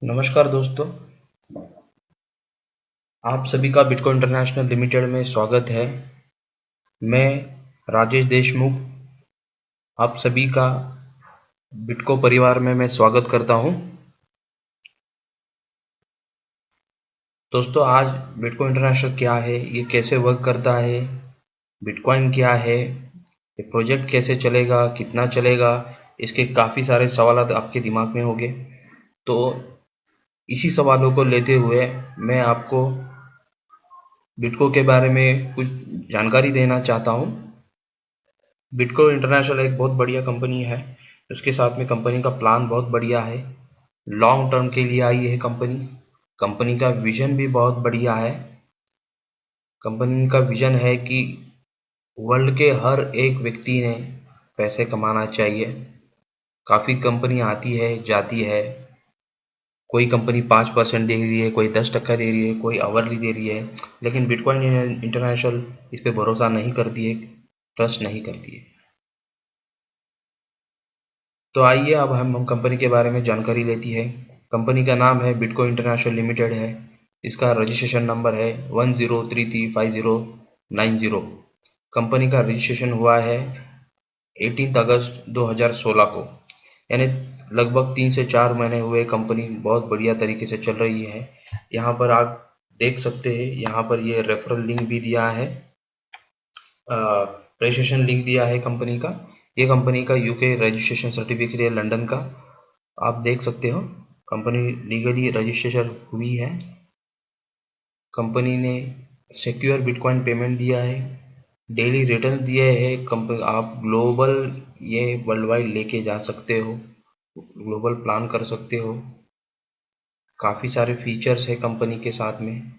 नमस्कार दोस्तों, आप सभी का बिटको इंटरनेशनल लिमिटेड में स्वागत है। मैं राजेश देशमुख आप सभी का बिटको परिवार में मैं स्वागत करता हूं। दोस्तों, आज बिटको इंटरनेशनल क्या है, ये कैसे वर्क करता है, बिटकॉइन क्या है, ये प्रोजेक्ट कैसे चलेगा, कितना चलेगा, इसके काफ़ी सारे सवाल आपके दिमाग में होंगे। तो इसी सवालों को लेते हुए मैं आपको बिटको के बारे में कुछ जानकारी देना चाहता हूं। बिटको इंटरनेशनल एक बहुत बढ़िया कंपनी है। उसके साथ में कंपनी का प्लान बहुत बढ़िया है। लॉन्ग टर्म के लिए आई है कंपनी। कंपनी का विजन भी बहुत बढ़िया है। कंपनी का विजन है कि वर्ल्ड के हर एक व्यक्ति ने पैसे कमाना चाहिए। काफ़ी कंपनी आती है जाती है। कोई कंपनी 5% दे रही है, कोई 10% दे रही है, कोई आवरली दे रही है, लेकिन बिटकॉइन इंटरनेशनल इस पे भरोसा नहीं करती है, ट्रस्ट नहीं करती है। तो आइए अब हम कंपनी के बारे में जानकारी लेती है। कंपनी का नाम है बिटको इंटरनेशनल लिमिटेड है। इसका रजिस्ट्रेशन नंबर है 10335090। कंपनी का रजिस्ट्रेशन हुआ है 18 अगस्त 2016 को, यानी लगभग 3 से 4 महीने हुए। कंपनी बहुत बढ़िया तरीके से चल रही है। यहाँ पर आप देख सकते हैं, यहाँ पर ये रेफरल लिंक भी दिया है, रजिस्ट्रेशन लिंक दिया है कंपनी का। ये कंपनी का यूके रजिस्ट्रेशन सर्टिफिकेट है लंदन का। आप देख सकते हो कंपनी लीगली रजिस्ट्रेशन हुई है। कंपनी ने सिक्योर बिटकॉइन पेमेंट दिया है, डेली रिटर्न दिए हैं। कंपनी आप ग्लोबल ये वर्ल्ड वाइड लेके जा सकते हो, ग्लोबल प्लान कर सकते हो। काफ़ी सारे फीचर्स है कंपनी के साथ में।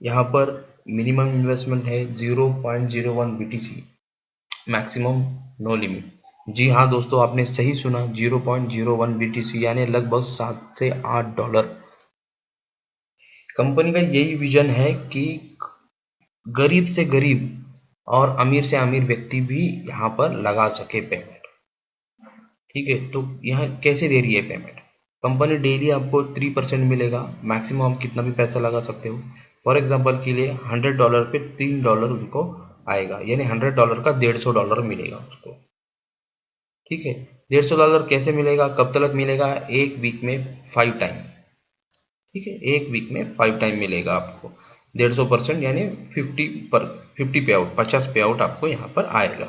यहाँ पर मिनिमम इन्वेस्टमेंट है 0.01 BTC, मैक्सिमम नो लिमिट। जी हाँ दोस्तों, आपने सही सुना, 0.01 BTC यानी लगभग 7 से 8 डॉलर। कंपनी का यही विजन है कि गरीब से गरीब और अमीर से अमीर व्यक्ति भी यहाँ पर लगा सके पेमेंट। ठीक है, तो यहाँ कैसे दे रही है पेमेंट? कंपनी डेली आपको 3% मिलेगा। मैक्सिमम आप कितना भी पैसा लगा सकते हो। फॉर एग्जाम्पल के लिए $100 पे $3 उनको आएगा, यानी $100 का $150 मिलेगा उसको। ठीक है, $150 कैसे मिलेगा, कब तक मिलेगा? एक वीक में 5 टाइम। ठीक है, एक वीक में 5 टाइम मिलेगा आपको 150%, यानी 50 पे आउट, 50 पे आउट आपको यहाँ पर आएगा।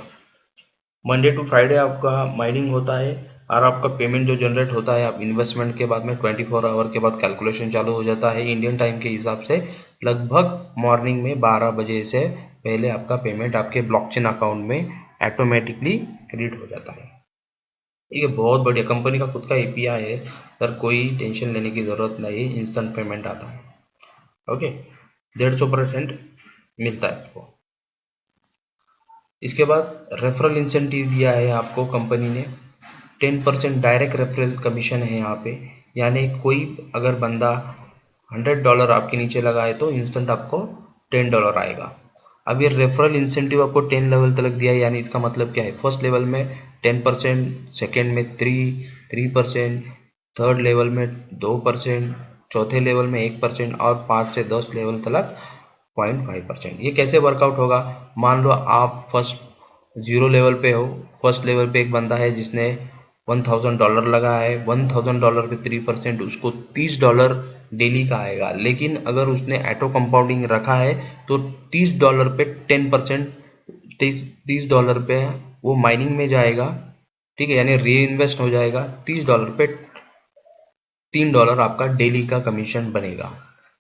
मंडे टू फ्राइडे आपका माइनिंग होता है, और आपका पेमेंट जो जनरेट होता है, आप इन्वेस्टमेंट के बाद में 24 आवर के बाद कैलकुलेशन चालू हो जाता है इंडियन टाइम के हिसाब से। लगभग मॉर्निंग में 12 बजे से पहले आपका पेमेंट आपके ब्लॉकचेन अकाउंट में ऑटोमेटिकली क्रेडिट हो जाता है। ये बहुत बढ़िया कंपनी का खुद का एपीआई है सर, कोई टेंशन लेने की ज़रूरत नहीं, इंस्टेंट पेमेंट आता है। ओके, 150% मिलता है आपको। इसके बाद रेफरल इंसेंटिव दिया है आपको कंपनी ने। 10% डायरेक्ट रेफरल कमीशन है यहाँ पे, यानी कोई अगर बंदा $100 आपके नीचे लगाए तो इंस्टेंट आपको $10 आएगा। अब ये रेफरल इंसेंटिव आपको 10 लेवल तक दिया है, यानी इसका मतलब क्या है? फर्स्ट लेवल में 10%, सेकेंड में 3%, थर्ड लेवल में 2%, चौथे लेवल में 1%, और 5 से 10 लेवल तक 0.5%। ये कैसे वर्कआउट होगा? मान लो आप फर्स्ट 0 लेवल पे हो। फर्स्ट लेवल पे एक बंदा है जिसने $1000 लगा है। $1000 पे 3%, उसको $30 डेली का आएगा। लेकिन अगर उसने ऑटो कंपाउंडिंग रखा है तो $30 पे 10%, $30 पे वो माइनिंग में जाएगा। ठीक है, यानी री इन्वेस्ट हो जाएगा। $30 पे $3 आपका डेली का कमीशन बनेगा।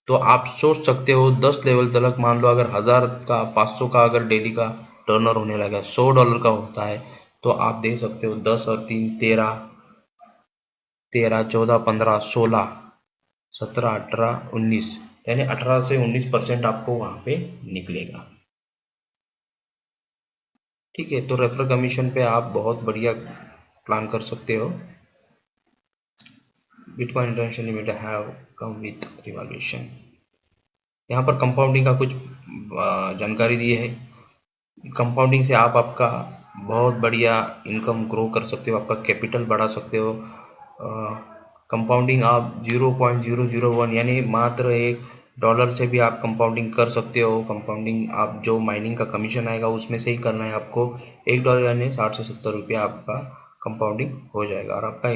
तो आप सोच सकते हो 10 लेवल तक, मान लो अगर 1000 का 500 का अगर डेली का टर्नर होने लगा, $100 का होता है, तो आप देख सकते हो 10 और 3 13, 13 14 15 16 17 18 19, यानी 18 से 19% आपको वहां पे निकलेगा। ठीक है, तो रेफरल कमीशन पे आप बहुत बढ़िया प्लान कर सकते हो। Bitcoin international limited have come with revolution. यहाँ पर कंपाउंडिंग का कुछ जानकारी दी है। कंपाउंडिंग से आप आपका बहुत बढ़िया इनकम ग्रो कर सकते हो, आपका कैपिटल बढ़ा सकते हो। कंपाउंडिंग आप 0.001 यानी मात्र $1 से भी आप कंपाउंडिंग कर सकते हो। कंपाउंडिंग आप जो माइनिंग का कमीशन आएगा उसमें से ही करना है आपको। $1 यानी 60 से 70 रुपया आपका कंपाउंडिंग हो जाएगा और आपका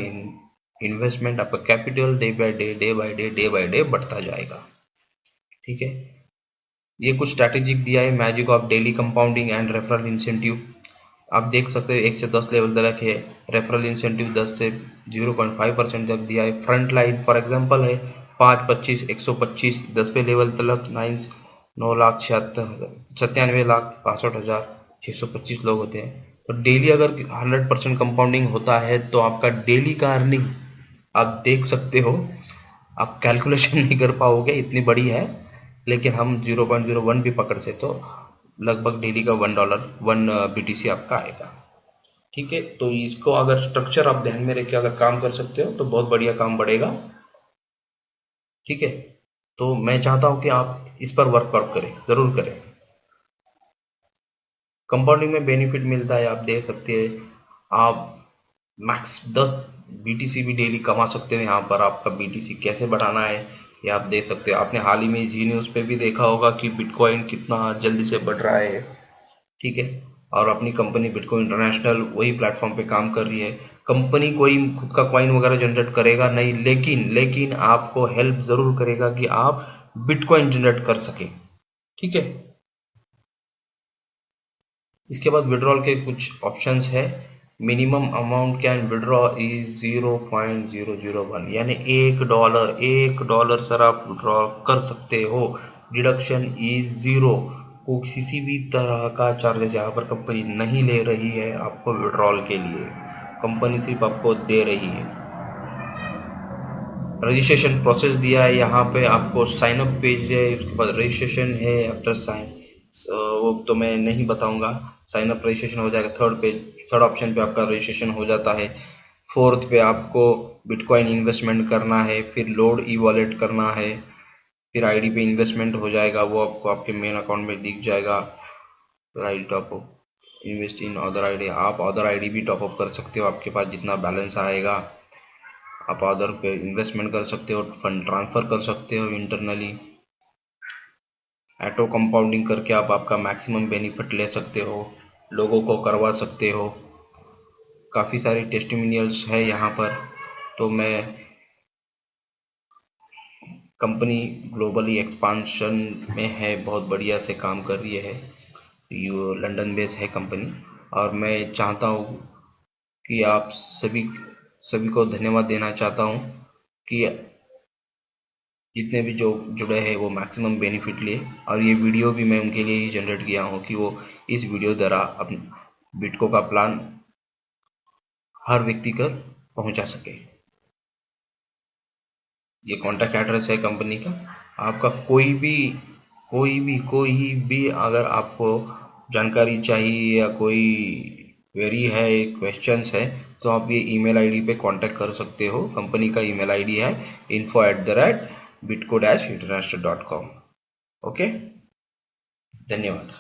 इन्वेस्टमेंट, आपका कैपिटल डे बाय डे बढ़ता जाएगा। ठीक है, ये कुछ स्ट्रैटेजिक दिया है magic of daily compounding and referral incentive. आप देख सकते हो 1 से 10 लेवल तक है। रेफरल इंसेंटिव 10 से 0.5% तक दिया है। फ्रंट लाइन फॉर एग्जांपल है 5, 25, 125, 10 पे लेवल तक 9,97,97,65,625 लोग होते हैं। तो डेली अगर 100% कंपाउंडिंग होता है तो आपका डेली का अर्निंग आप देख सकते हो। आप कैलकुलेशन नहीं कर पाओगे, इतनी बड़ी है, लेकिन हम 0.01 भी पकड़ते तो लगभग डेली का $1 1 BTC आपका आएगा। ठीक है, तो इसको अगर स्ट्रक्चर आप ध्यान में रख के अगर काम कर सकते हो तो बहुत बढ़िया काम बढ़ेगा। ठीक है, तो मैं चाहता हूं कि आप इस पर वर्कआउट करें, जरूर करें। कंपाउंडिंग में बेनिफिट मिलता है, आप देख सकते हैं। आप मैक्स 10 BTC भी डेली कमा सकते हो। यहाँ पर आपका BTC कैसे बढ़ाना है ये आप देख सकते हो। आपने हाल ही में जी न्यूज़ पे भी देखा होगा कि बिटकॉइन कितना जल्दी से बढ़ रहा है। ठीक है, और अपनी कंपनी बिटकॉइन इंटरनेशनल वही प्लेटफॉर्म पे काम कर रही है। कंपनी कोई खुद का कॉइन वगैरह जनरेट करेगा नहीं, लेकिन आपको हेल्प जरूर करेगा कि आप बिटकॉइन जनरेट कर सके। ठीक है, इसके बाद विड्रॉल के कुछ ऑप्शंस है। Minimum amount can withdraw is 0.001 यानी $1 सर आप विड्रॉ कर सकते हो। डिडक्शन इज 0, को किसी भी तरह का चार्जेस यहाँ पर कंपनी नहीं ले रही है आपको विड्रॉल के लिए। कंपनी सिर्फ आपको दे रही है। रजिस्ट्रेशन प्रोसेस दिया है यहाँ पे, आपको साइन अप पेज है, उसके बाद रजिस्ट्रेशन है। आफ्टर साइन वो तो मैं नहीं बताऊंगा। साइन अप रजिस्ट्रेशन हो जाएगा। थर्ड ऑप्शन पे आपका रजिस्ट्रेशन हो जाता है। फोर्थ पे आपको बिटकॉइन इन्वेस्टमेंट करना है, फिर लोड ई वॉलेट करना है, फिर आईडी पे इन्वेस्टमेंट हो जाएगा, वो आपको आपके मेन अकाउंट में दिख जाएगा। Right top up invest in other ID, आप अदर आईडी भी टॉप अप कर सकते हो। आपके पास जितना बैलेंस आएगा आप अदर पे इन्वेस्टमेंट कर सकते हो, फंड ट्रांसफर कर सकते हो इंटरनली। ऑटो कंपाउंडिंग करके आप आपका मैक्सिमम बेनिफिट ले सकते हो, लोगों को करवा सकते हो। काफ़ी सारे टेस्टिमोनियल्स है यहाँ पर। तो मैं कंपनी ग्लोबली एक्सपांशन में है, बहुत बढ़िया से काम कर रही है। ये लंदन बेस है कंपनी, और मैं चाहता हूँ कि आप सभी को धन्यवाद देना चाहता हूँ कि जितने भी जो जुड़े हैं वो मैक्सिमम बेनिफिट लिए। और ये वीडियो भी मैं उनके लिए ही जनरेट किया हूँ कि वो इस वीडियो द्वारा अपने बिटको का प्लान हर व्यक्ति तक पहुंचा सके। ये कॉन्टैक्ट एड्रेस है कंपनी का। आपका कोई भी अगर आपको जानकारी चाहिए या कोई क्वेरी है, क्वेश्चंस है, तो आप ये ईमेल आईडी पे कांटेक्ट कर सकते हो। कंपनी का ईमेल आईडी है info@bitco-international.com। ओके, धन्यवाद।